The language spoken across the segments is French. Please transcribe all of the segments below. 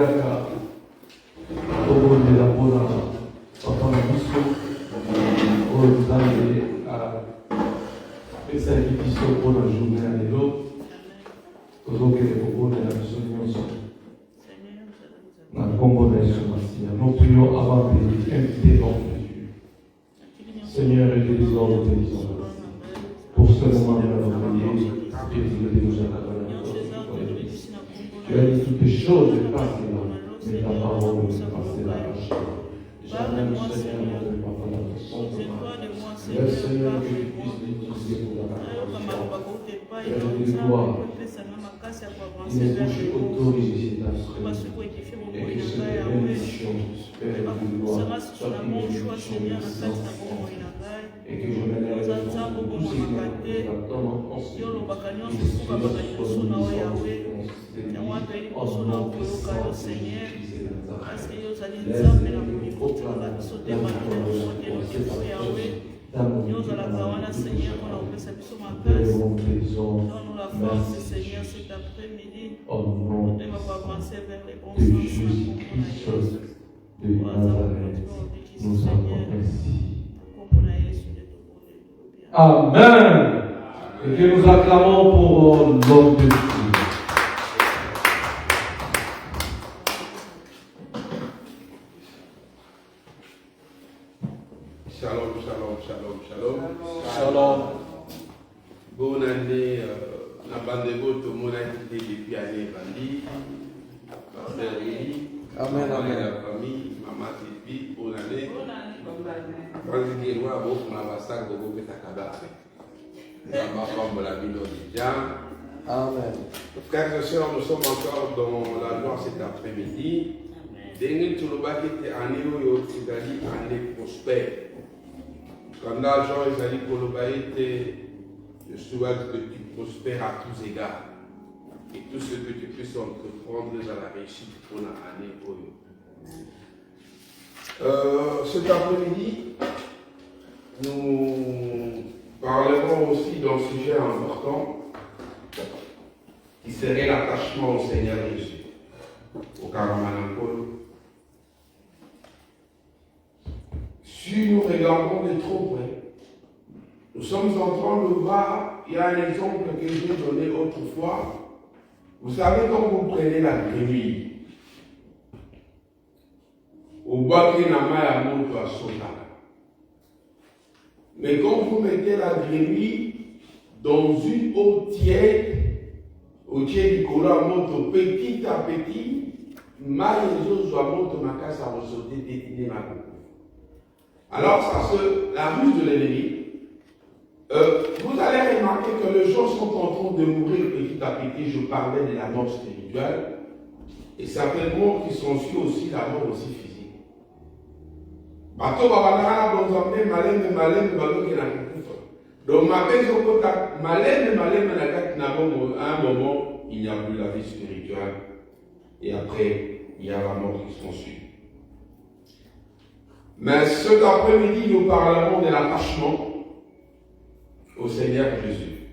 Yaka, Togo de la Bona, Papa Mousso, Ozane, esa édition pour la journée à l'élo, Togo de Bobo de la Mission, la Congo de Somacia. Nous prions avant de inviter l'homme de Dieu. Seigneur, utilisons nos télévisions pour ce moment de la prière, et de nous accompagner. Tu as dit toutes les choses passent là, mais ta parole ne passe là. Jamais le Seigneur ne peut pas faire la façon de moi. Le Seigneur que tu puisses l'utiliser pour la parole. Tu as dit gloire. Il est touché autorisé ta frère. Et que cette bénédiction, Père de gloire, soit une bénédiction de sang. Et que je m'élève devant tous ces gens qui t'attendent en conseil. Seigneur, cet après-midi, au nom et va avancer vers les bons de sens. Jésus-Christ de Nazareth, nous avons ainsi. Amen. Et que nous acclamons pour l'homme de Dieu. Shalom, shalom, shalom, shalom. Shalom. Bonne année, la bande de tout le monde a été depuis l'année vendue. Pasteur Eli, Amen, amen. La famille, maman Tipi, bonne année. Quand je dis moi, vous m'avez ça, vous pouvez t'accabarer. Ma femme l'a mis dans les gens. Amen. Frères et sœurs, nous sommes encore dans la joie cet après-midi. Dernier tout le bas qui était année où il a dit année prospère. Quand l'argent est allé pour le bas était, je souhaite que tu prospères à tous égards. Et tout ce que tu puisses entreprendre à la réussite pour l'année pour eux. Cet après-midi, nous parlerons aussi d'un sujet important qui serait l'attachement au Seigneur Jésus, au Karamanakol. Si nous regardons de trop près, nous sommes en train de voir, il y a un exemple que j'ai donné autrefois. Vous savez, quand vous prenez la grenouille, au bas qui n'a pas à monter à Sota. Mais quand vous mettez la grenouille dans une eau tiède, au tiède du collant monte petit à petit, mal les autres doivent monter ma casse à ressortir détiner ma coupe. Alors, la ruse de l'ennemi, vous allez remarquer que les gens sont en train de mourir petit à petit. Je parlais de la mort spirituelle, et certaines morts qui sont suivies aussi la mort aussi physique. Bateau babana dans un peu malem bateau qui n'a pas de donc ma belle malem à un moment il n'y a plus la vie spirituelle et après il y a la mort qui s'en suit. Mais cet après-midi nous parlerons de l'attachement au Seigneur Jésus.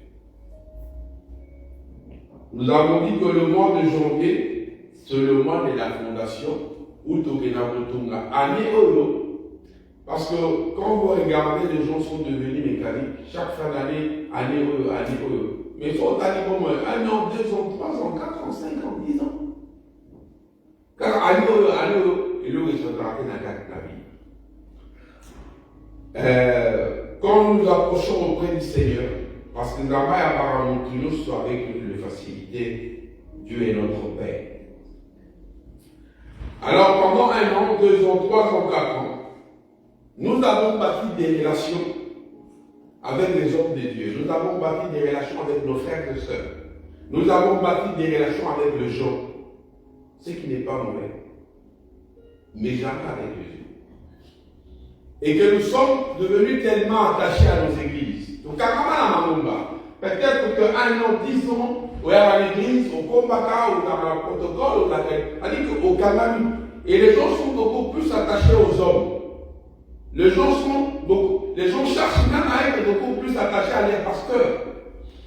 Nous avons dit que le mois de janvier c'est le mois de la fondation où Tokena Kotunga année Olo. Parce que quand vous regardez, les gens sont devenus mécaniques. Chaque fin d'année, année. Mais ils sont allés comme 1 an, 2 ans, 3 ans, 4 ans, 5 ans, 10 ans. Car année, et là, ils sont traqués dans la vie. Quand nous approchons auprès du Seigneur, parce que nous n'avons pas apparemment que nous soyons avec la facilité, Dieu est notre Père. Alors pendant 1 an, 2 ans, 3 ans, 4 ans, nous avons bâti des relations avec les hommes de Dieu. Nous avons bâti des relations avec nos frères et sœurs. Nous avons bâti des relations avec les gens. Ce qui n'est pas mauvais. Mais jamais avec Jésus. Et que nous sommes devenus tellement attachés à nos églises. Donc, peut-être qu'un an, 10 ans, on est à l'église, au combat, ou dans le protocole, ou au Kanami. Et les gens sont beaucoup plus attachés aux hommes. Les gens cherchent même à être beaucoup plus attachés à leurs pasteurs.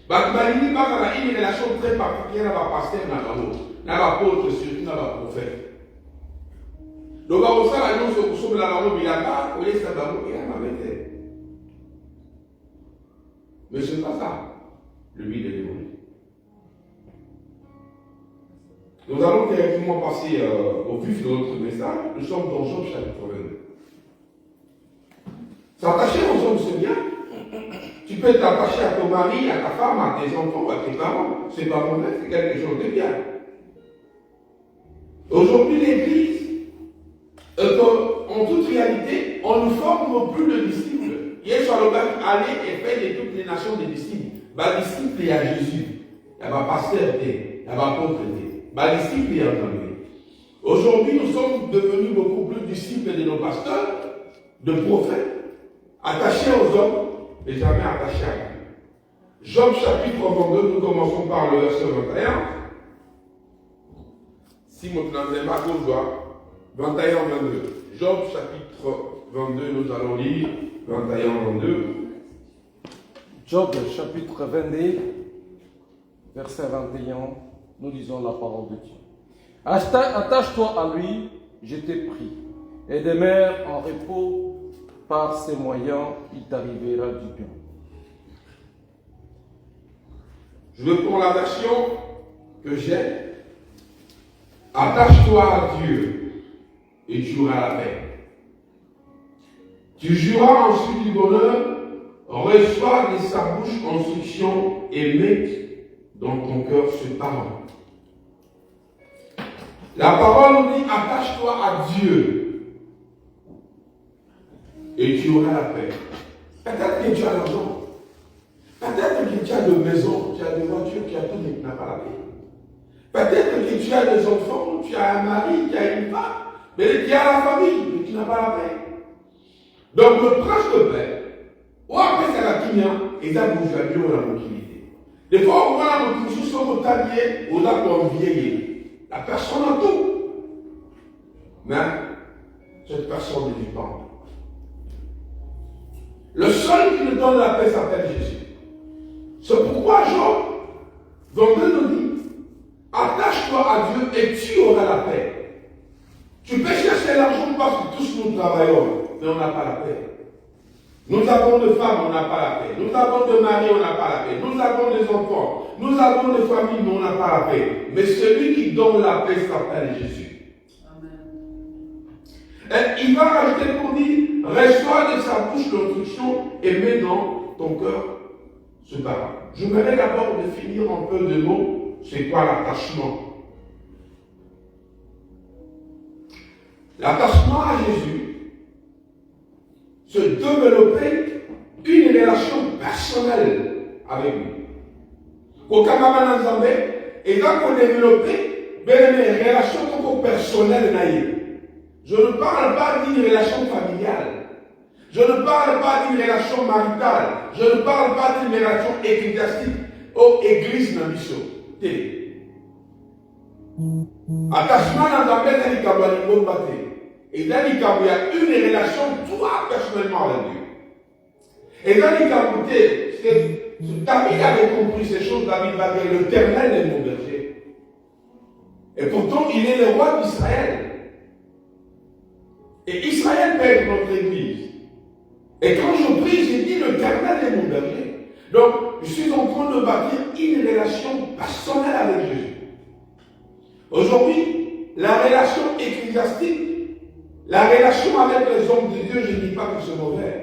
Bakbalini a une relation très particulière avec le pasteur, avec l'apôtre, surtout avec le prophète. Donc, on ça, la nous sommes là, on est là, on est là, on est là, mais ce n'est pas ça, le but de l'évangile. Nous allons directement passer au vif de notre message. Nous sommes dans Job chapitre 22. S'attacher aux hommes, c'est bien. Tu peux t'attacher à ton mari, à ta femme, à tes enfants, à tes parents. C'est pas mauvais, c'est quelque chose de bien. Aujourd'hui, l'Église, en toute réalité, on ne forme plus de disciples. Hier soir, le bac, allez et faites de toutes les nations des disciples. Bah, disciple, il y a Jésus. Il y a pasteur, il y a apôtre. Bah, disciple, il y a aujourd'hui, nous sommes devenus beaucoup plus disciples de nos pasteurs, de prophètes, attachés aux hommes, mais jamais attachés à Dieu. Job chapitre 22, nous commençons par le verset 21. Si mon n'avez pas gauche, 21-22. Job chapitre 22, nous allons lire 21-22. Job chapitre 22, verset 21, nous lisons la parole de Dieu. Attache-toi à lui, je t'ai pris, et demeure en repos, par ses moyens, il t'arrivera du bien. Je veux prendre la version que j'ai. Attache-toi à Dieu et tu auras la paix. Tu jouiras ensuite du bonheur, reçois de sa bouche instruction et mets dans ton cœur ce parole. La parole nous dit attache-toi à Dieu et tu auras la paix. Peut-être que tu as l'argent, peut-être que tu as des maisons, tu as des voitures, tu as tout, mais tu n'as pas la paix. Peut-être que tu as des enfants, tu as un mari, tu as une femme, mais tu as la famille, mais tu n'as pas la paix. Donc le prince de paix, ou après c'est la kimia, et ça vous a dit la tranquillité. Des fois, on voit la tranquillité, sur le tablier, on a pour vieillir. La personne a tout. Mais cette personne ne vit pas. Le seul qui nous donne la paix s'appelle Jésus. C'est pourquoi Job, dans nous dit, attache-toi à Dieu et tu auras la paix. Tu peux chercher l'argent parce que tous nous travaillons, mais on n'a pas la paix. Nous avons des femmes, on n'a pas la paix. Nous avons des maris, on n'a pas la paix. Nous avons des enfants, nous avons des familles, mais on n'a pas la paix. Mais celui qui donne la paix s'appelle Jésus. Amen. Et il va rajouter pour dire, reçois de sa bouche l'instruction et mets dans ton cœur ce parole. Je voudrais d'abord définir un peu de mots, c'est quoi l'attachement. L'attachement à Jésus, se développer une relation personnelle avec lui. Quand on a et quand on développe une relation personnelle, je ne parle pas d'une relation familiale, je ne parle pas d'une relation maritale, je ne parle pas d'une relation ecclésiastique ou église dans mission. Attachement dans la tête, il y a et dans il y a une relation, toi, personnellement, avec Dieu. Et dans David avait compris ces choses, David va dire, l'Éternel est mon berger. Et pourtant, il est le roi d'Israël. Et Israël peut être notre église. Et quand je prie, j'ai dit, l'Éternel est mon berger. Donc, je suis en train de bâtir une relation personnelle avec Jésus. Aujourd'hui, la relation ecclésiastique, la relation avec les hommes de Dieu, je ne dis pas que c'est mauvais,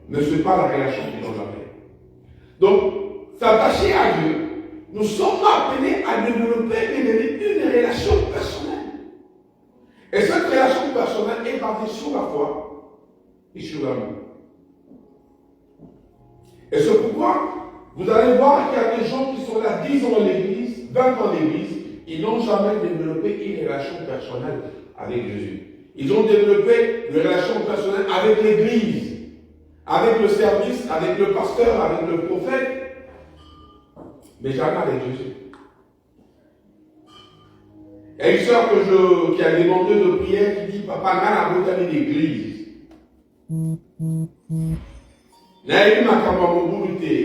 mais ce n'est pas la relation qui donne la paix. Donc, s'attacher à Dieu, nous sommes appelés à développer une relation personnelle. Et cette relation personnelle est basée sur la foi et sur l'amour. Et c'est pourquoi vous allez voir qu'il y a des gens qui sont là 10 ans à l'église, 20 ans à l'église, ils n'ont jamais développé une relation personnelle avec Jésus. Ils ont développé une relation personnelle avec l'église, avec le service, avec le pasteur, avec le prophète, mais jamais avec Jésus. Il y a une soeur qui a demandé de prière qui dit, Papa, n'a pas de l'église.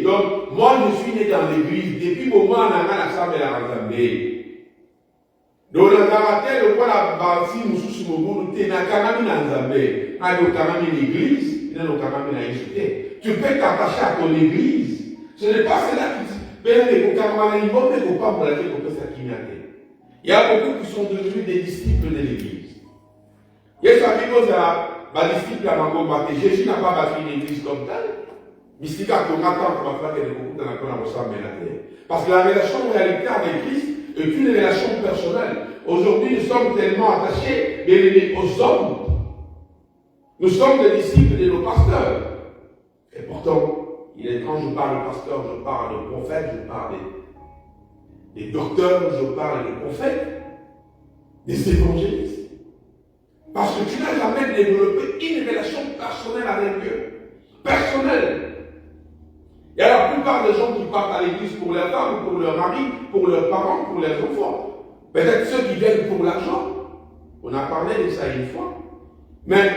Donc, moi, je suis né dans l'église. Depuis le moment où on a la salle de la Rambé. Donc, dans la terre, le roi la bâti, nous sommes sur le monde, tu es dans Nzambe, dans l'église, dans l'église. Tu peux t'attacher à ton église. Ce n'est pas cela qui dit, il y a beaucoup qui sont devenus des disciples de l'église. Il y a des disciples à Mango, Jésus n'a pas bâti une église comme telle. Mystica, qu'on attend, qu'on va faire des beaucoup dans la terre. Parce que la relation réalité avec Christ est une relation personnelle. Aujourd'hui, nous sommes tellement attachés aux hommes. Nous sommes des disciples de nos pasteurs. Et pourtant, quand je parle de pasteur, je parle de prophète, je parle des docteurs, je parle des prophètes, des évangélistes. Parce que tu n'as jamais développé une relation personnelle avec Dieu. Personnelle. Il y a la plupart des gens qui partent à l'église pour leurs femmes, pour leurs maris, pour leurs parents, pour leurs enfants. Peut-être ceux qui viennent pour l'argent. On a parlé de ça une fois. Mais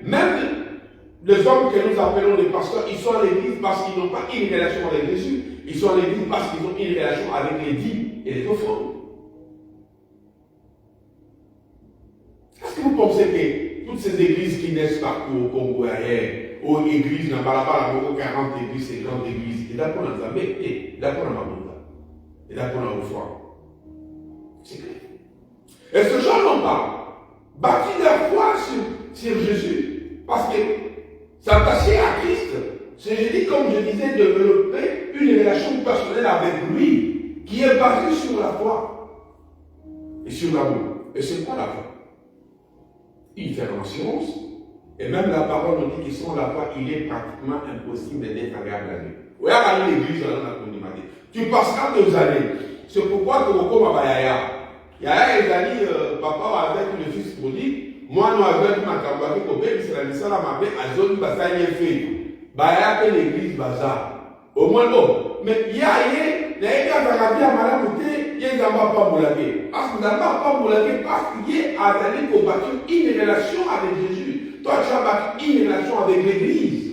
même les hommes que nous appelons les pasteurs, ils sont à l'église parce qu'ils n'ont pas une relation avec Jésus. Ils sont à l'église parce qu'ils ont une relation avec les dîmes et les offrandes. Est-ce que vous pensez que toutes ces églises qui naissent partout au Congo ailleurs, aux églises, dans Balabala, 40 églises, ces grandes églises, et d'accord dans Zambé, et d'accord dans Mabunda, et d'accord dans Oufouan. C'est clair. Et ce genre n'ont pas bâti leur foi sur Jésus, parce que s'attacher à Christ, c'est, je dis, comme je disais, développer une relation personnelle avec lui, qui est basée sur la foi et sur l'amour. Et c'est quoi la foi? Il fait conscience. Et même la parole nous dit qu'ils sont la foi, il est pratiquement impossible d'être agréable à Dieu. Regarde l'église dans la communauté. Tu passeras 2 années. C'est pourquoi tu recommens à Yaya. Yaya, il a dit, papa avec le fils prodigue, moi, nous avons ma campagne, c'est la mission à ma mère, à zone Bassagne fait. Baya que l'église bazar. Au moins, bon. Mais il y a les gars qui ont dit à madame, il y a des gens pas moulagués. Parce que nous n'avons pas moulagué, parce qu'il y a allé pour bâtir une relation avec Jésus. Toi, tu as bâti une relation avec l'église.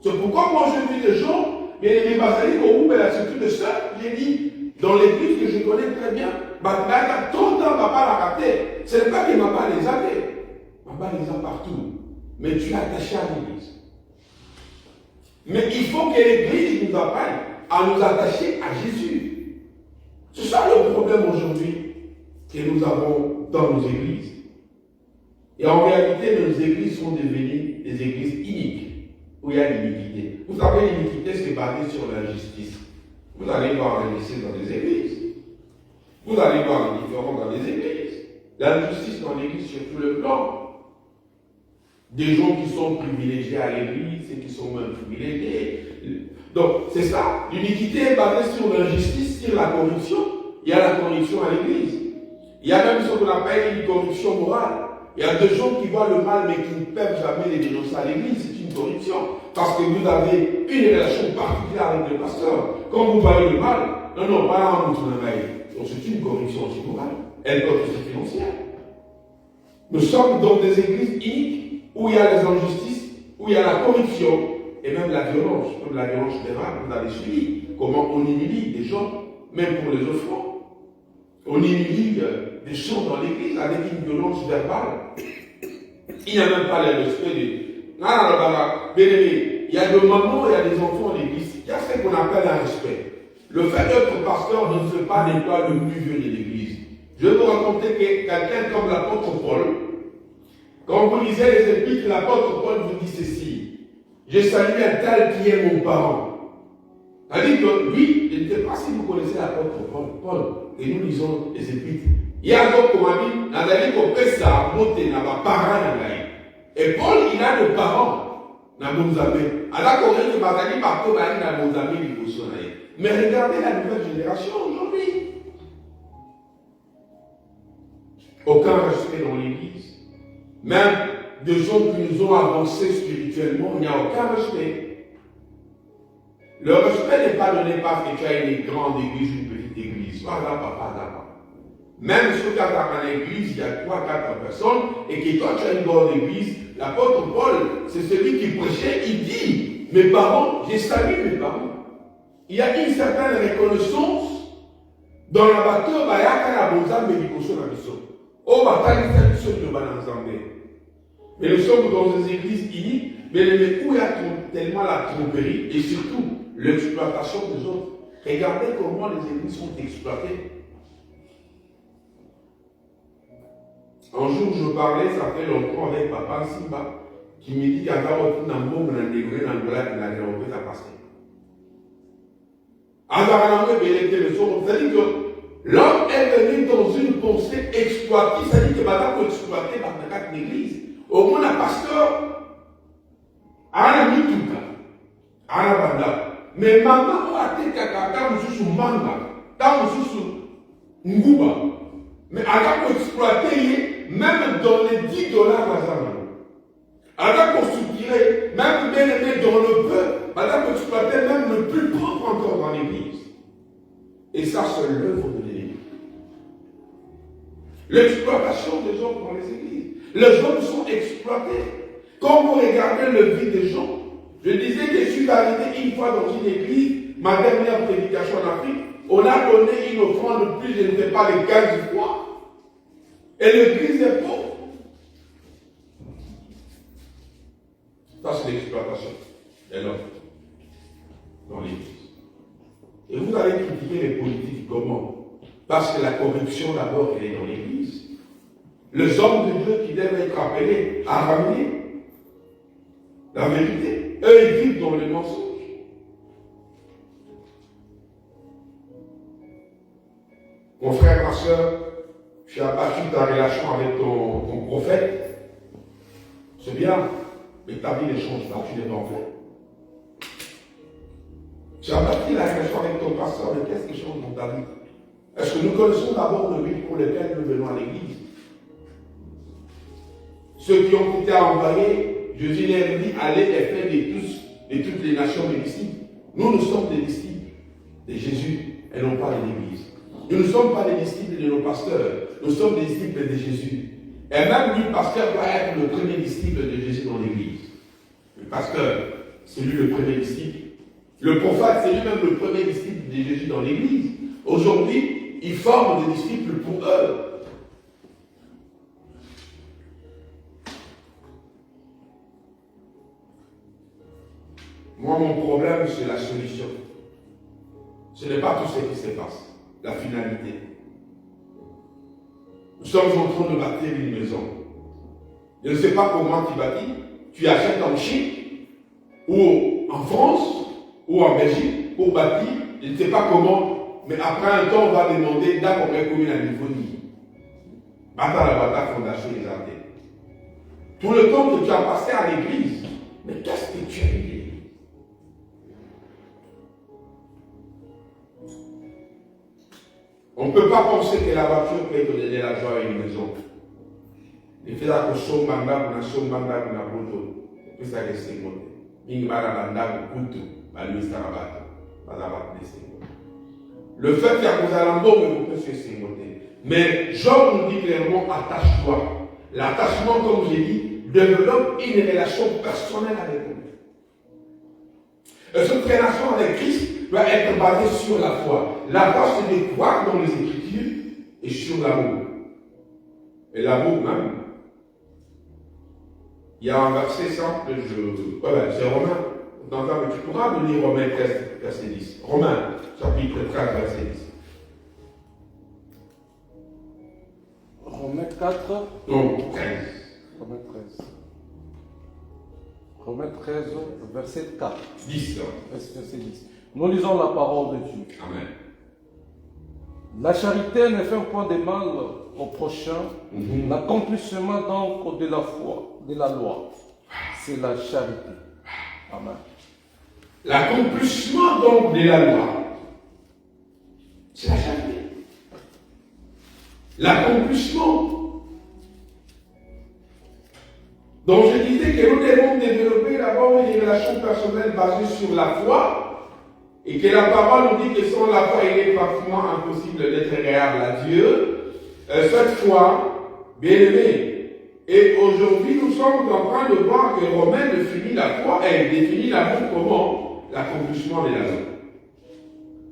C'est pourquoi moi je dis des gens, il y a des basaliques au groupe et la structure de sœurs, j'ai dit, dans l'église que je connais très bien, bah, tout le temps, papa l'a raté. Ce n'est pas que papa les a fait. Papa les a partout. Mais tu es attaché à l'église. Mais il faut que l'église nous apprenne à nous attacher à Jésus. C'est ça le problème aujourd'hui que nous avons dans nos églises. Et en réalité, nos églises sont devenues des églises iniques, où il y a l'iniquité. Vous savez, l'iniquité, c'est basé sur l'injustice. Vous allez voir l'injustice dans les églises. Vous allez voir les différences dans les églises. L'injustice dans l'église sur tout le plan. Des gens qui sont privilégiés à l'église et qui sont même privilégiés. Donc, c'est ça. L'iniquité est basée sur l'injustice, sur la corruption. Il y a la corruption à l'église. Il y a même ce qu'on appelle une corruption morale. Il y a des gens qui voient le mal mais qui ne peuvent jamais les dénoncer à l'église. C'est une corruption. Parce que vous avez une relation particulière avec le pasteur. Quand vous voyez le mal, non, pas en notre travail. Donc c'est une corruption aussi morale. Elle peut être financière. Nous sommes dans des églises iniques où il y a les injustices, où il y a la corruption et même la violence. Comme la violence générale, vous avez suivi comment on humilie des gens, même pour les offrandes. On humilie des gens dans l'église avec une violence verbale. Il n'y a même pas le respect de... Il y a des mamans, il y a des enfants en l'église. Il y a ce qu'on appelle un respect. Le fait d'être pasteur ne fait pas de toi le plus vieux de l'église. Je vais vous raconter que quelqu'un comme l'apôtre Paul, quand vous lisez les épîtres, l'apôtre Paul vous dit ceci. Je salue un tel qui est mon parent. C'est-à-dire que lui, je ne sais pas si vous connaissez l'apôtre Paul, et nous lisons les épîtres. Il y a d'autres comme dit, dans la vie qu'on fait ça, monter dans ma parent. Et Paul, il a des parents dans Mozambique. Alors qu'on dit que Bazali partout dans Mozambique, il faut. Mais regardez la nouvelle génération aujourd'hui. Aucun respect dans l'église. Même des gens qui nous ont avancé spirituellement, il n'y a aucun respect. Le respect n'est pas donné parce que tu as une grande église ou une petite église. Pas là. Même si tu as dans l'église, il y a 3-4 personnes, et que toi tu as une grande église, l'apôtre Paul, c'est celui qui prêchait, il dit, mes parents, j'ai salué mes parents. Il y a une certaine reconnaissance Dans la bateau, il y a un bonzambe qui est dans la mission. Oh, bataille, c'est une mission de mais nous sommes dans des églises unies, mais où il y a tellement la tromperie et surtout l'exploitation des autres. Regardez comment les églises sont exploitées. Un jour, je parlais, ça fait longtemps, avec Papa Simba, qui me dit qu'il y a un peu de monde dans le degré dans le blague, il a développé sa passion. Alors, c'est-à-dire que l'homme est venu dans une pensée exploitée, c'est-à-dire que madame peut exploiter par l'église. Au moins, un pasteur a mis tout ça. Mais maman a été quand vous sous manga, quand vous sous nguba. Mais elle peut exploiter même dans les $10 à Zaman. Elle peut soutirer même bien aimé dans le peu. Elle peut exploiter même le plus pauvre encore dans l'église. Et ça, c'est l'œuvre de l'ennemi. L'exploitation des hommes dans les églises. Les hommes sont exploités. Quand vous regardez le vie des gens, je disais que je suis arrivé une fois dans une église, ma dernière prédication en Afrique, on a donné une offrande plus, je ne sais pas, les 15 fois. Et l'église est pauvre. Ça, c'est l'exploitation de l'homme dans l'église. Et vous allez critiquer les politiques comment? Parce que la corruption, d'abord, elle est dans l'église. Les hommes de Dieu qui doivent être appelés à ramener la vérité, eux, ils vivent dans le mensonge. Mon frère, ma soeur, tu as battu ta relation avec ton prophète. C'est bien, mais ta vie ne change pas, tu n'es pas en fait. Tu as battu la relation avec ton pasteur, mais qu'est-ce qui change dans ta vie? Est-ce que nous connaissons d'abord le but pour lequel nous venons à l'église? Ceux qui ont été envoyés, Jésus leur dit, allez et faites de toutes les nations des disciples. Nous sommes des disciples de Jésus et non pas de l'Église. Nous ne sommes pas des disciples de nos pasteurs, nous sommes des disciples de Jésus. Et même lui, pasteur, doit être le premier disciple de Jésus dans l'Église. Le pasteur, c'est lui le premier disciple. Le prophète, c'est lui-même le premier disciple de Jésus dans l'Église. Aujourd'hui, ils forment des disciples pour eux. Moi, mon problème, c'est la solution. Ce n'est pas tout ce qui se passe. La finalité. Nous sommes en train de bâtir une maison. Je ne sais pas comment tu bâtis. Tu achètes en Chine, ou en France, ou en Belgique, pour bâtir. Je ne sais pas comment, mais après un temps, on va demander d'abord combien à niveau ni. Bâtir la bâtard fondation des arts. Tout le temps que tu as passé à l'église, mais qu'est-ce que tu as dit? On ne peut pas penser que la voiture peut te donner la joie à une maison. Il fait la cochon banda, on a son banda, on a boto. Et puis ça reste monté. Mingmara banda, kutu, balui sarabata. Badabat descend. Le fait qu'il y a Kosalando, mais vous pouvez se monter. Mais Job nous dit clairement, attache-toi. L'attachement, comme j'ai dit, développe une relation personnelle avec lui. Et cette relation avec Christ doit être basée sur la foi. La foi, c'est de croire dans les Écritures et sur l'amour. Et l'amour même. Il y a un verset simple, c'est Romain. Mais tu pourras me lire Romains 13, verset 10. Romains, chapitre 13, verset 10. Romains 4. Donc, 13. Romains 13. Romains 13, verset 4. 10. Verset 10. Nous lisons la parole de Dieu. Amen. La charité ne fait point de mal au prochain. L'accomplissement donc de la foi, de la loi, c'est la charité. Amen. L'accomplissement donc de la loi, c'est la charité. L'accomplissement. Donc je disais que nous devons développer d'abord une relation personnelle basée sur la foi. Et que la parole nous dit que sans la foi, il est parfaitement impossible d'être agréable à Dieu. Cette foi, bien aimé. Et aujourd'hui, nous sommes en train de voir que Romain définit la foi et définit l'amour comment? L'accomplissement de la loi.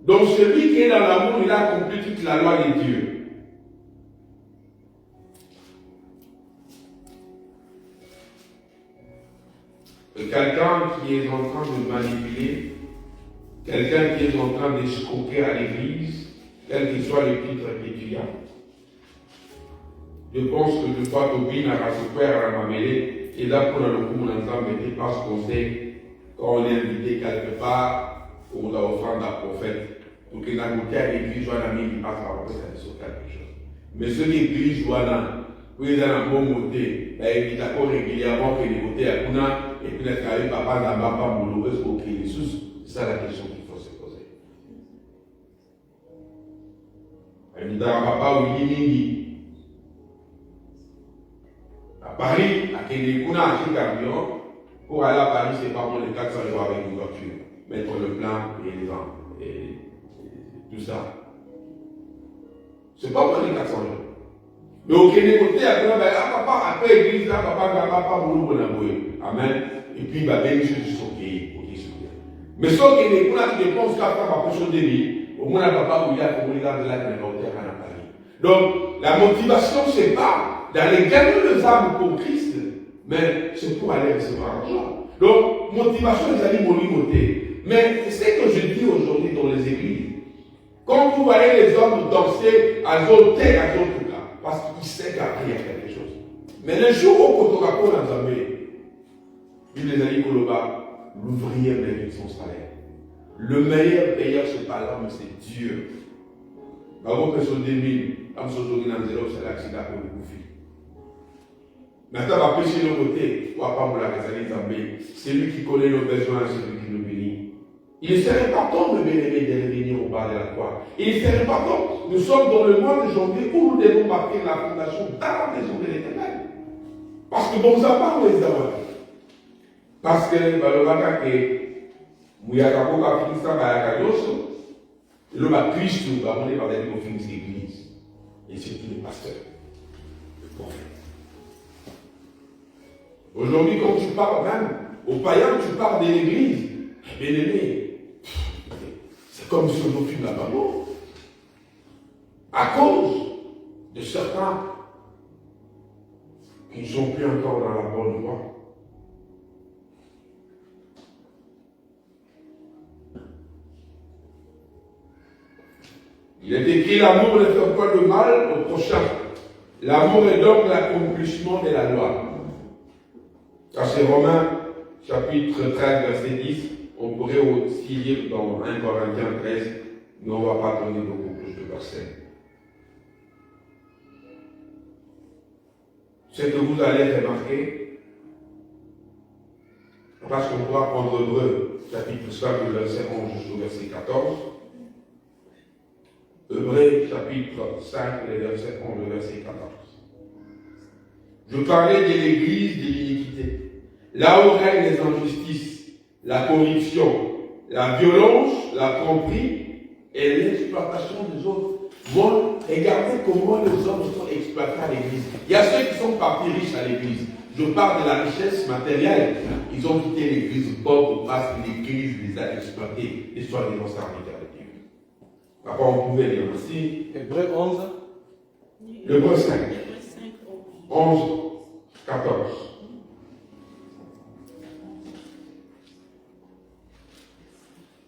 Donc celui qui est dans l'amour, il a accompli toute la loi de Dieu. Quelqu'un qui est en train de manipuler, quelqu'un qui est en train d'escroquer à l'église, quel que soit le titre qu'il y a. Je pense que de fois Tobin a super à m'amener et là pour le coup on entend mettre parce qu'on sait quand on est invité quelque part pour l'offrande à prophète pour que la montée à l'église soit l'ami qui passe par ça sur quelque chose. Mais ce qui l'église soit là, pour les un bon côté, il est d'accord régulièrement que les côtés à Kuna et puis les travail papa n'a pas boulot est-ce qu'on crée les sous, c'est ça la question qu'il faut se poser. Il dit papa ou il à Paris, à Kénékouna, à Chicago, pour aller à Paris, c'est pas pour les 400 jours avec une voiture. Mettre le plein et les vents, et tout ça. C'est pas pour les 400 jours. Mais au Kénékoté, papa, après l'église, là, papa, boulot, bon aboué. Amen. Et puis, il va bien les choses sont payées. Mais sauf que Kénékouna, tu dépenses 4 ans par poche de vie, au moins, papa, où il y a, pour regarder là, il y a à Paris. Donc, la motivation, c'est pas d'aller gagner les âmes pour Christ, mais c'est pour aller recevoir l'argent. Donc, motivation, ils allaient motiver. Mais c'est ce que je dis aujourd'hui dans les églises. Quand vous voyez les hommes danser à d'autres cas, parce qu'ils savent qu'après il y a quelque chose. Mais le jour où on a pour l'ensemble, il les a dit Koloba, l'ouvrier mérite son salaire. Le meilleur payeur, c'est pas l'homme, c'est Dieu. Avant que ce 2000, comme ce jour dans zéro, c'est l'accident pour le conflit. Maintenant, on va pêcher le côté, c'est lui qui connaît nos besoins, c'est lui qui nous bénit. Il ne serait pas temps de venir au bas de la croix. Il ne serait pas temps. Nous sommes dans le mois de janvier où nous devons marquer la fondation dans la maison de l'Éternel. Parce que bon, ça parle les hommes. Parce que le matin que Mouyakako a fini ça, le ma Christ nous va mener par des conflits d'église. Et c'est tous les pasteurs. Le prophète. Aujourd'hui, quand tu parles même aux païens, tu parles de l'église. Bien aimé, c'est comme si on filme là-bas. À cause de certains qui ne sont plus encore dans la bonne voie. Il est écrit l'amour ne fait pas de mal au prochain. L'amour est donc l'accomplissement de la loi. Ça c'est Romains chapitre 13 verset 10. On pourrait aussi lire dans 1 Corinthiens 13, mais on ne va pas donner beaucoup plus de versets. Ce que vous allez remarquer, parce qu'on pourra prendre Hébreux chapitre 5 verset 11 jusqu'au verset 14. Hébreux chapitre 5, verset 11 verset 14. Je parlais de l'église de l'iniquité. Là où règnent les injustices, la corruption, la violence, la tromperie et l'exploitation des autres. Bon, regardez comment les hommes sont exploités à l'église. Il y a ceux qui sont partis riches à l'église. Je parle de la richesse matérielle. Ils ont quitté l'église pauvre parce que l'église les a exploités et soit des serviteurs de Dieu. Après, on pouvait lire aussi. Hébreux 11. Hébreux 5. 11, 14.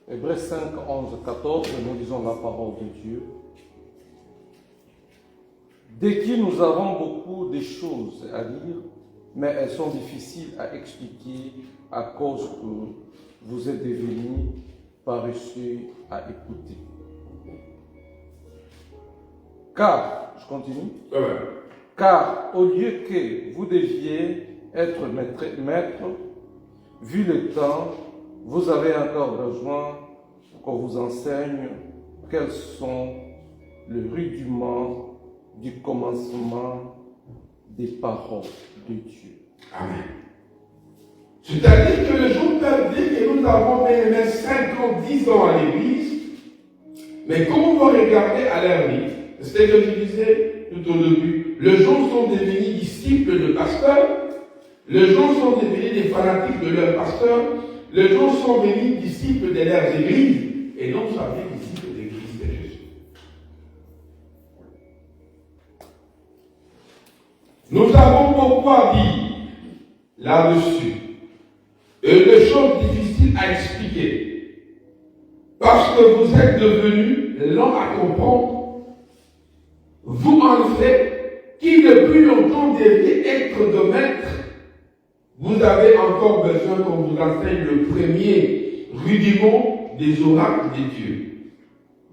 Hébreux 5, 11, 14, nous lisons la parole de Dieu. Dès que nous avons beaucoup de choses à lire, mais elles sont difficiles à expliquer à cause que vous êtes devenus paresseux à écouter. Car, je continue, car au lieu que vous deviez être maître, vu le temps, vous avez encore besoin qu'on vous enseigne quels sont les rudiments du commencement des paroles de Dieu. Amen. C'est-à-dire que les gens peuvent dire que nous avons bien 5 ans, 10 ans à l'église, mais quand on va regarder à leur vie, c'est ce que je disais tout au début, les gens sont devenus disciples de pasteurs, les gens sont devenus des fanatiques de leurs pasteurs, les gens sont devenus disciples de leurs églises, et non, ça vient ici de l'église de Jésus. Nous avons beaucoup à dire là-dessus. Et des choses difficiles à expliquer. Parce que vous êtes devenus lents à comprendre. Vous, en fait, qui depuis longtemps deviez être de maître, vous avez encore besoin qu'on vous enseigne le premier rudiment des oracles de Dieu.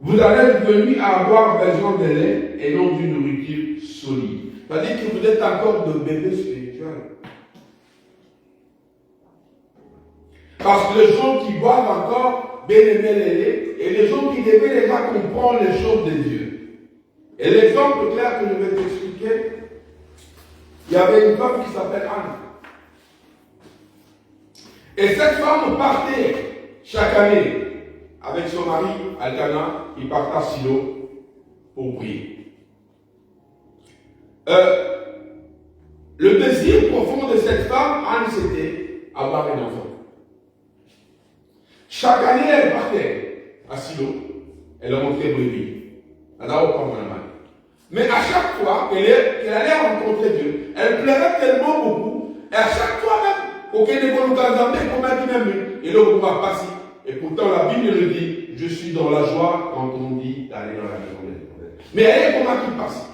Vous allez venir à avoir besoin de lait et non d'une nourriture solide. C'est-à-dire que vous êtes encore de bébés spirituels. Parce que les gens qui boivent encore bien aimer les laits, et les gens qui devaient déjà comprendre les choses de Dieu. Et l'exemple clair que je vais t'expliquer, il y avait une femme qui s'appelle Anne. Et cette femme partait chaque année avec son mari, Alcana, il partait à Silo pour prier. Le désir profond de cette femme, Anne, c'était avoir un enfant. Chaque année, elle partait à Silo, elle rentrait brebis. Elle a pas mon main. Mais à chaque fois qu'elle allait rencontrer Dieu, elle pleurait tellement beaucoup, et à chaque fois même, aucun ne peut nous gagner, comme elle dit même, et là, on va passer. Et pourtant, la Bible le dit, je suis dans la joie quand on dit d'aller dans la maison de l'Éternel. Mais elle est comment qui passe.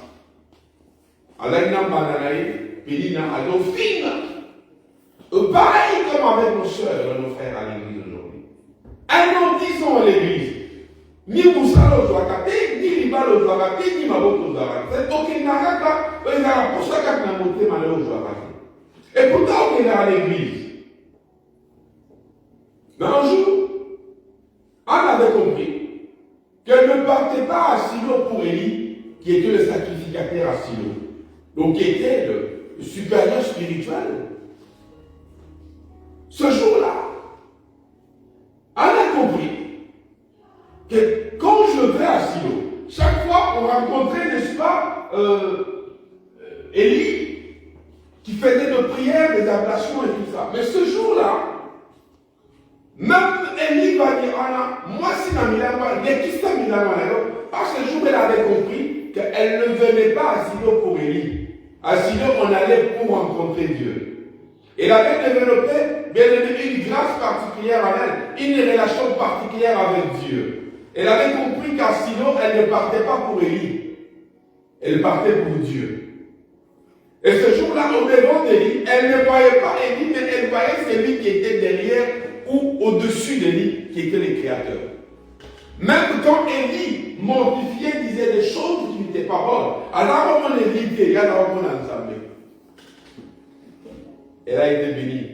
Elle a une bananaï, Pénina, Adolphine. Pareil comme avec nos soeurs et nos frères à l'église aujourd'hui. Elles n'ont 10 ans à l'église. Ni Moussalo Zouakate, ni Libalo Zouakate, ni Maboko Zouakate. C'est aucun naraka, il y a pour ça qu'on a monté malheur Zouakate. Et pourtant, on est à l'église. Mais un jour, Anne avait compris qu'elle ne partait pas à Silo pour Élie, qui était le sacrificateur à Silo. Donc, qui était le supérieur spirituel. Ce jour-là, Anne a compris que quand je vais à Silo, chaque fois on rencontrait, n'est-ce pas, Élie, qui faisait des prières, des ablations et tout ça. Mais ce jour-là, même Élie va dire, Anna, moi si ma milama, dès qu'il s'est milama, parce que ce jour, elle avait compris qu'elle ne venait pas à Silo pour Élie. À Silo, on allait pour rencontrer Dieu. Elle avait développé, bien aimé, une grâce particulière en elle, une relation particulière avec Dieu. Elle avait compris qu'à Silo, elle ne partait pas pour Élie. Elle partait pour Dieu. Et ce jour-là, au devant d'Élie, elle ne voyait pas Élie, mais elle voyait celui qui était derrière ou au-dessus d'Élie, qui était le Créateur. Même quand Élie mortifiait, disait des choses qui n'étaient pas bonnes, alors on Élie dit, alors on a ensemble. Elle a été bénie.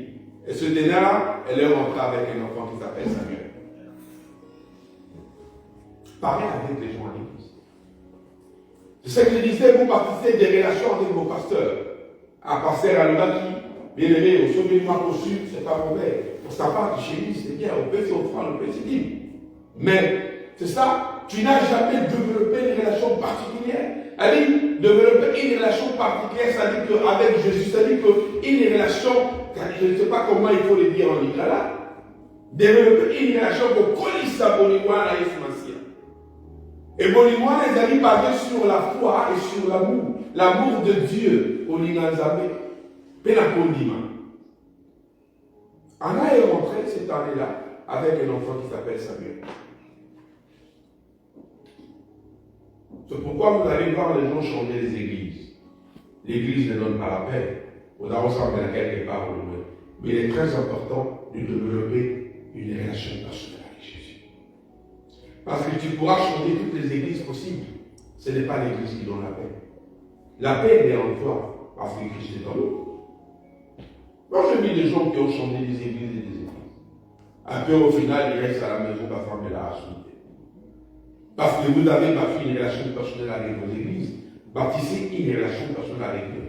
Et ce dernier-là, elle est rentrée avec un enfant qui s'appelle Samuel. Pareil avec les gens à l'église. C'est ce que je disais, vous participez des relations avec vos pasteurs. Un pasteur à l'Oudaki, bien aimé, au sommet du Marcosu, c'est pas mauvais. Pour sa part, chez lui, c'est bien, on peut faire offrande, on peut se dire. Mais, c'est ça, tu n'as jamais développé une relation particulière. Elle dit, développer une relation particulière, ça dit qu'avec Jésus, ça dit qu'une relation, je ne sais pas comment il faut le dire en lingala, développer une relation pour coller sa bonimoine à Yesu. Et bonimoine, les amis, basés sur la foi et sur l'amour. L'amour de Dieu, au Linganzabé, Penakondima. Anna est rentrée cette année-là avec un enfant qui s'appelle Samuel. C'est pourquoi vous allez voir les gens chanter les églises. L'église ne donne pas la paix. On a ressemblé à quelque part au loin. Mais il est très important de développer une relation personnelle avec Jésus. Parce que tu pourras chanter toutes les églises possibles. Ce n'est pas l'église qui donne la paix. La paix, elle est en toi, parce que Christ est en nous. Moi, j'ai vu des gens qui ont chanté des églises et des églises. Après, au final, ils restent à la maison, la femme est là à souhaiter. Parce que vous avez bâti une relation personnelle avec vos églises. Bâtissez une relation personnelle avec Dieu.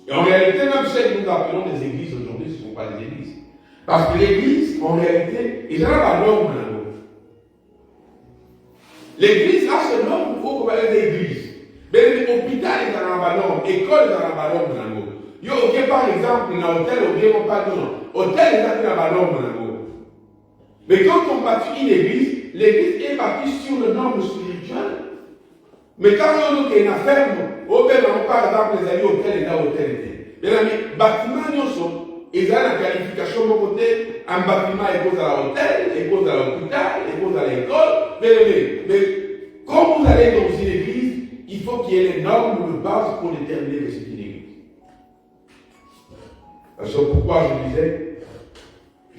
Et en réalité, même celles que nous appelons des églises aujourd'hui, ce ne sont pas des églises. Parce que l'église, en réalité, il y a la norme dans l'autre. L'église a ce nom il faut qu'on parle d'église. Mais l'hôpital est dans la norme, l'école est dans la norme dans l'autre. Il y a aucun, par exemple, dans l'hôtel, on ne parle pas de nom. Hôtel est dans la norme dans l'autre. Mais quand on bâtit une église, l'église est bâtie sur le norme spirituel. Mais quand on a une affaire, par exemple, les amis hôtel et là, hôtel était. Mais les bâtiments, ils ont la qualification de côté, un bâtiment est cause à l'hôtel, est cause à l'hôpital, est cause à l'école. Mais quand vous allez dans une église, il faut qu'il y ait les normes de base pour déterminer que c'est une église. C'est pourquoi je disais,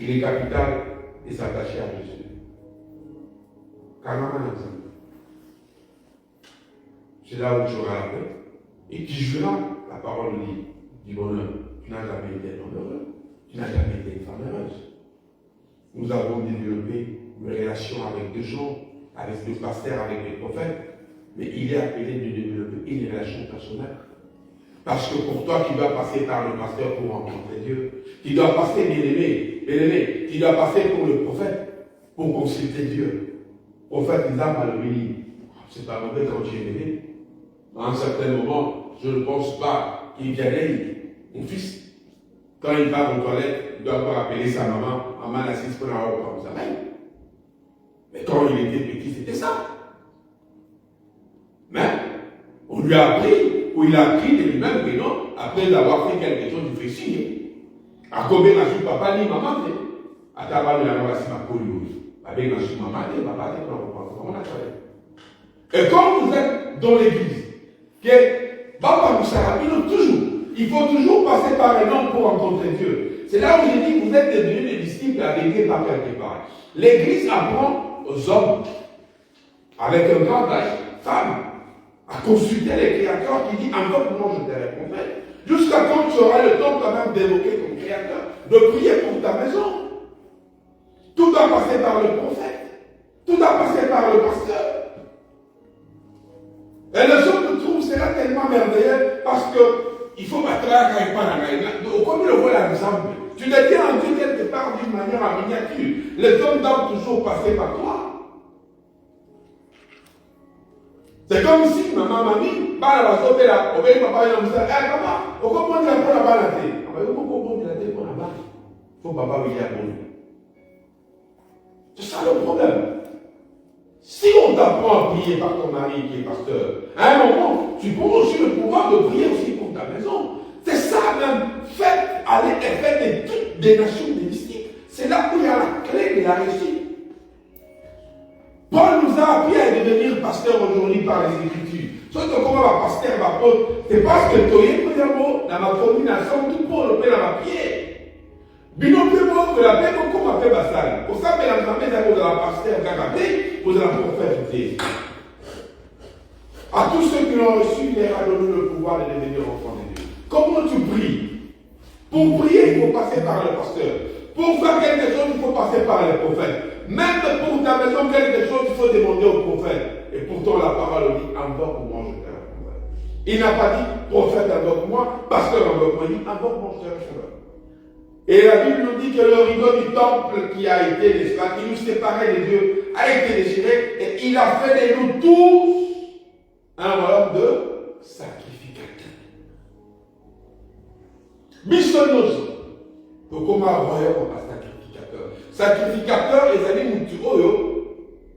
il est capital de s'attacher à Jésus. Quand même un exemple. C'est là où tu auras la paix. Et qui jouera la parole du bonheur. Tu n'as jamais été un homme heureux. Tu n'as jamais été une femme heureuse. Nous avons développé une relation avec des gens, avec des pasteurs, avec des prophètes. Mais il est appelé de développer une relation personnelle. Parce que pour toi qui dois passer par le pasteur pour rencontrer Dieu, qui doit passer, bien-aimé, qui doit passer pour le prophète, pour consulter Dieu. Prophète Isaac a le béni. C'est pas mauvais quand tu es bébé. À un certain moment, je ne pense pas qu'il vienne, mon fils. Quand il va aux toilettes, il doit pas appeler sa maman, maman l'assise pour la robe comme ça. Mais quand il était petit, c'était ça. Mais on lui a appris, ou il a appris de lui-même que non, après avoir fait quelque chose, il fait signe. À combien n'a su papa ni maman, à ta maman, il a dit ma police. Avec n'a su maman, papa, comment on a fait. Et quand vous êtes dans l'église, que Baba Moussarabino, il faut toujours passer par les noms pour rencontrer Dieu. C'est là où j'ai dit que vous êtes devenus des disciples avec par quelque part. L'église apprend aux hommes, avec un grand âge, femmes, à consulter les créateurs qui dit encore comment je te répondrai. Jusqu'à quand tu auras le temps quand même d'évoquer ton créateur, de prier pour ta maison. Tout doit passer par le prophète. Tout doit passer par le pasteur. Et les autres te trouvent cela tellement merveilleux parce que il faut pas travailler par la main. Comme le voit l'exemple, tu le dis en Dieu quelque part d'une manière en miniature. Les hommes doivent toujours passer par toi. C'est comme si maman m'a dit, bah la sauter là, au pays papa il a dit, papa, au comment tu as pour la balle à thé? Ah bah au comment tu as pour la balle? Faut papa lui dire bon. C'est ça le problème. Si on t'apprend à prier par ton mari qui est pasteur, à un moment, tu prends aussi le pouvoir de prier aussi pour ta maison. C'est ça même. Faites aller et faites de toutes des nations des mystiques. C'est là où il y a la clé de la réussite. Paul nous a appris à devenir pasteur aujourd'hui par les Écritures. Sauf que comment va pasteur va Paul, c'est parce que tu es premièrement dans ma combinaison, tout pour le paix dans ma pied. Bino pe mo que la paix comme ma paix bassale. Pour ça que la famille est de la pasteur Kakapé, pour la prophète. À tous ceux qui l'ont reçu, il leur a donné le pouvoir de devenir enfants de Dieu. Comment tu pries? Pour prier, il faut passer par le pasteur. Pour faire quelque chose, il faut passer par les prophètes. Même pour ta maison, quelque chose, il faut demander au prophète. Et pourtant, la parole dit, invoque-moi, je te répondrai. Il n'a pas dit, prophète, invoque-moi, pasteur, invoque-moi. Il dit, invoque-moi, je te répondrai. Et la Bible nous dit que le rideau du temple qui a été, n'est-ce pas, qui nous séparait de Dieu, a été déchiré, et il a fait de nous tous un royaume de sacrificateurs. Missionnoso. Donc, comme un royaume à sacrificateur. Sacrificateur, les amis, nous tuons,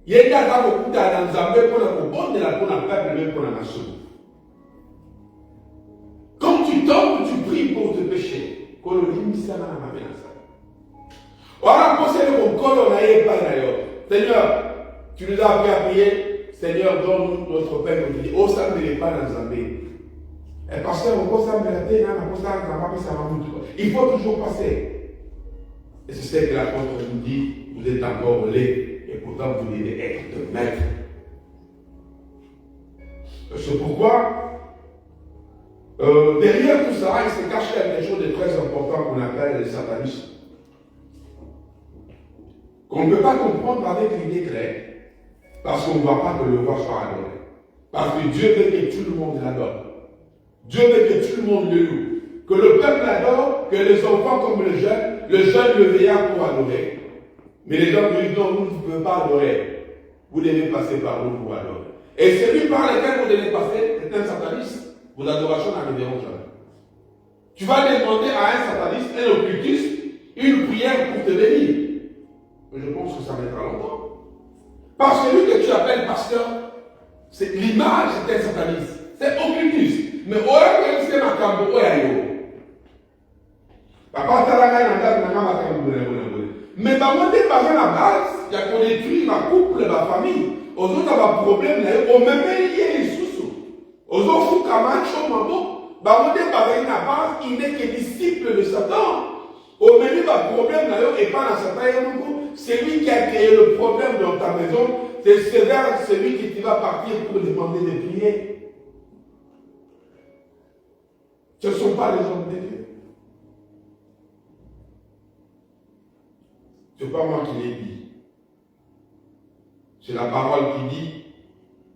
il y a beaucoup d'anzambé pour la bonne de la bonne peuple, même pour la nation. Quand tu tombes, tu pries pour te pécher. Seigneur, tu nous as appris à prier. Seigneur, donne-nous notre Père nous dit, oh, ça ne me pas dans Zambé. Et pasteur, il faut toujours passer. Et c'est ce que l'apôtre nous dit, vous êtes encore laid, et pourtant vous devez être maître. C'est pourquoi derrière tout ça, il se cache quelque chose de très important qu'on appelle le satanisme. Qu'on ne peut pas comprendre avec l'idée claire, parce qu'on ne voit pas que le roi soit adoré. Parce que Dieu veut que tout le monde l'adore. Dieu veut que tout le monde le loue. Que le peuple l'adore, que les enfants comme le jeune le veillard pour adorer. Mais les gens disent non, vous ne pouvez pas adorer. Vous devez passer par nous pour adorer. Et celui par lequel vous devez passer est un sataniste. Vos adorations n'arriveront jamais. Tu vas demander à un sataniste, un occultiste, une prière pour te bénir. je pense que ça mettra longtemps. Parce que lui que tu appelles pasteur, c'est l'image, c'est un sataniste. C'est occultiste. Mais oya c'est ma cambo oya yo. Papa taranga nanda nanga ma cambo mais bah moi des parents à base, il y a qu'on détruit ma couple, ma famille. Aux autres avoir problème là, au même lié les sous. Aux autres fou camacho mambo. Bah moi des parents à base, il n'est que disciple de Satan. Au même problème là et pas dans Satan c'est lui qui a créé le problème dans ta maison. C'est vers celui qui va partir pour demander de prier. Ce ne sont pas les hommes de Dieu. Ce n'est pas moi qui l'ai dit. C'est la parole qui dit,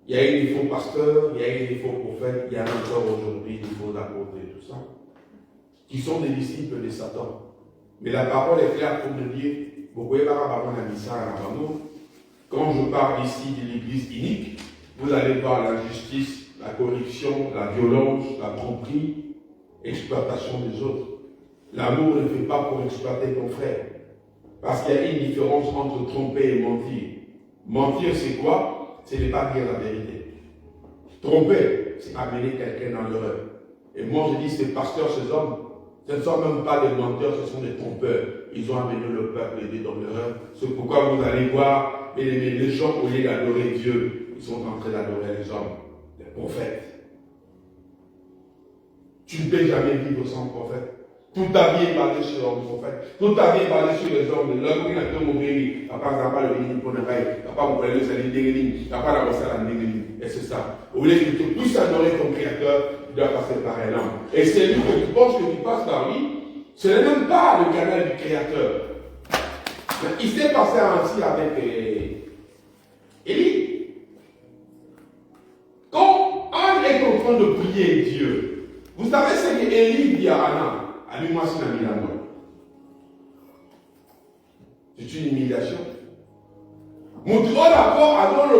il y a eu des faux pasteurs, il y a eu des faux prophètes, il y a encore aujourd'hui des faux apôtres et tout ça, qui sont des disciples de Satan. Mais la parole est claire pour me dire, vous pouvez pas avoir un message à l'amour. Quand je parle ici de l'église unique, vous allez voir l'injustice, la corruption, la violence, la tromperie, exploitation des autres. L'amour ne fait pas pour exploiter ton frère. Parce qu'il y a une différence entre tromper et mentir. Mentir, c'est quoi? C'est ne pas dire la vérité. Tromper, c'est amener quelqu'un dans l'erreur. Et moi, je dis, ces pasteurs, ces hommes, ce ne sont même pas des menteurs, ce sont des trompeurs. Ils ont amené le peuple dans l'erreur. C'est pourquoi vous allez voir, les gens, au lieu d'adorer Dieu, ils sont en train d'adorer les hommes, les prophètes. Tu ne peux jamais vivre sans prophète. Tout ta vie est basé sur le prophète. Toute ta vie est basée sur les hommes. L'homme qui n'a pas mon béni, n'a pas le béni pour ne pas, n'a pas mon béni, n'a pas la recette à l'ennemi. Et c'est ça. Au lieu que tu puisses adorer ton créateur, tu dois passer par un homme. Et c'est lui que tu penses que tu passes par lui. Ce n'est même pas le canal du créateur. Mais il s'est passé ainsi avec Élie. Quand Anne est en train de prier Dieu, vous savez ce qu'Élie dit à Anna? Allume-moi si la mis la main. C'est une humiliation. Mon Dieu, d'accord, alors le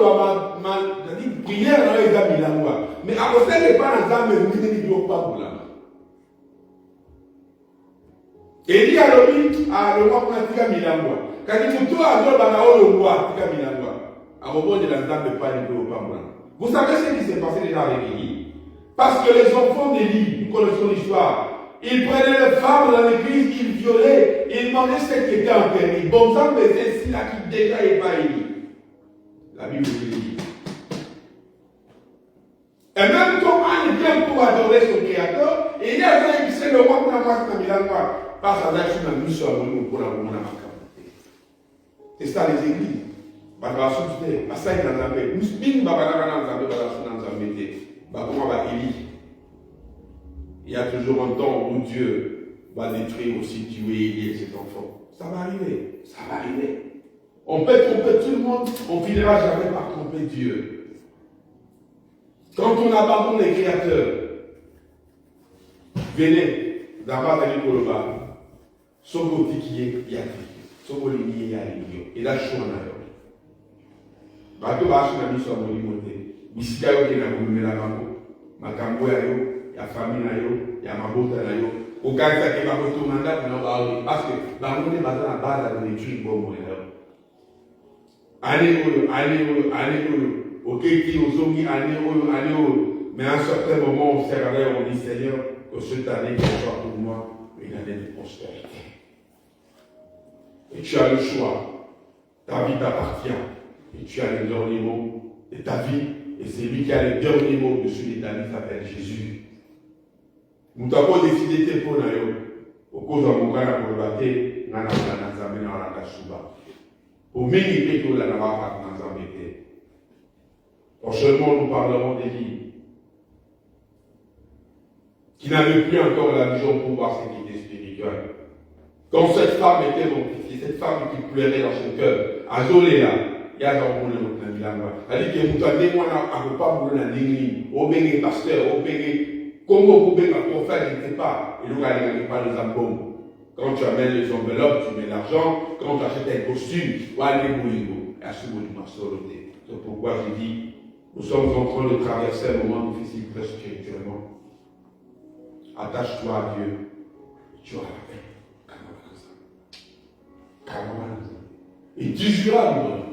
dit prière dans les amis la loi. Mais à cause de pas dans les amis, vous ne dites pas pour la main. Et dit à l'homme, à le roi pour la mis la loi. Quand il vous a dit le roi, il a mis la loi. À moment de la dame de pas le pas pour la main. Vous savez ce qui s'est passé déjà avec Élie? Parce que les enfants d'Élie, nous connaissons l'histoire. Ils prenaient les femmes dans l'église, ils violaient, ils demandaient ce qui était interdit. Bon sang, mais c'est ici là qui déjà est pas élu. La Bible dit. Et même quand Anne vient pour adorer son créateur, il y a un qui sait le roi pour la marque de Milan Noir. Pas ça, là, je suis dans le mission pour la marque. C'est ça les églises. Bah, la souffle, bah, ça, il en a fait. Nous, bing, bah, comment va Élie? Il y a toujours un temps où Dieu va détruire aussi, tuer Élie et ses enfants. Ça va arriver. Ça va arriver. On peut tromper tout le monde, on ne finira jamais par tromper Dieu. Quand on abandonne les créateurs, venez, d'abord d'aller pour le bas. Sobo tikiye yaki. Sobo liniye yaki. Et là, je suis en ailleurs. Bato bashi na miso ya molimote. Bisika yo ke na kumela bango. Makambo ya yo. Il y a famille, il y a ma beauté, au cas où il y a un mandat, parce que dans le monde, il y a la base de l'étude. Allez, ok, qui aux hommes, allez, mais à un certain moment, on s'est regardé, on dit Seigneur, que cette année, qu'il soit pour moi une année de prospérité. Et tu as le choix. Ta vie t'appartient. Et tu as les derniers mots de ta vie. Et c'est lui qui a les derniers mots dessus de ta vie, s'appelle Jésus. Nous avons décidé de pour nous. Au cause de mon gars, pour le bâtir, nous avons fait la Suba. Pour m'équiper tout la Nava, nous avons été. Prochainement, nous parlerons des livres qui n'avaient plus encore la vision pour voir ce qui était spirituel. Quand cette femme était mortifiée, cette femme qui pleurait dans son cœur, à Zoléa, il y a dans le monde de la loi. Elle dit que vous avez dit, moi, je ne peux pas vous la ligne, au béni pasteur, au béni. Comment vous pouvez la prophète, je ne sais pas. Et nous, il pas les albums. Quand tu amènes les enveloppes, tu mets l'argent. Quand tu achètes un costume, tu vas aller au à ce moment c'est pourquoi je dis, nous sommes en train de traverser un moment difficile, très spirituellement. Attache-toi à Dieu. Tu auras la paix. Et tu juras lui donner.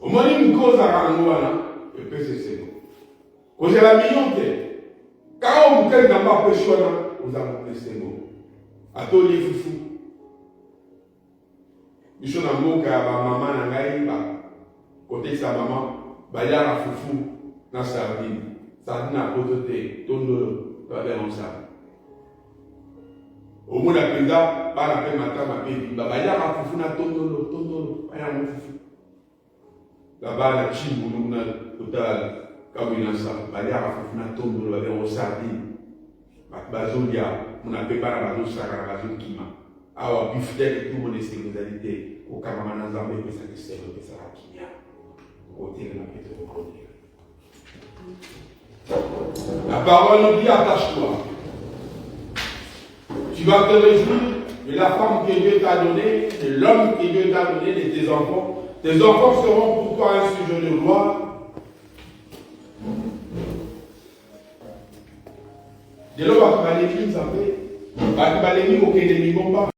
Au moins, il me cause à Rangoana, et puis c'est bon. Quand j'ai la million, quand vous êtes dans ma péché, vous avez fait bon. À tous les foufous. Ils sont dans mon cas, maman n'a pas côté sa maman, il y a un foufou dans sa vie. Ça n'a pas été, tout le monde va faire ça. Au moins, la présidente, par la paix, matin, ma paix, il y a un foufou dans ton il y a un foufou. Là-bas, la chine, on a total, comme il y a ça, il y a un foufou dans ton il y a un sardine. Bazolia, on a préparé la bazo sara, la bazo kima. Alors, biftel, tout le monde est sécurité. Au Cameroun, on a fait ça, c'est ça, kimia. Au côté de la pétrole. La parole nous dit attache-toi. Tu vas te réjouir de la femme que Dieu t'a donnée, de l'homme que Dieu t'a donné, de tes enfants. Tes enfants seront pour toi un sujet de gloire. De l'eau, tu vas l'écrire, ça fait. Tu vas l'écrire au Kédémi Bomba.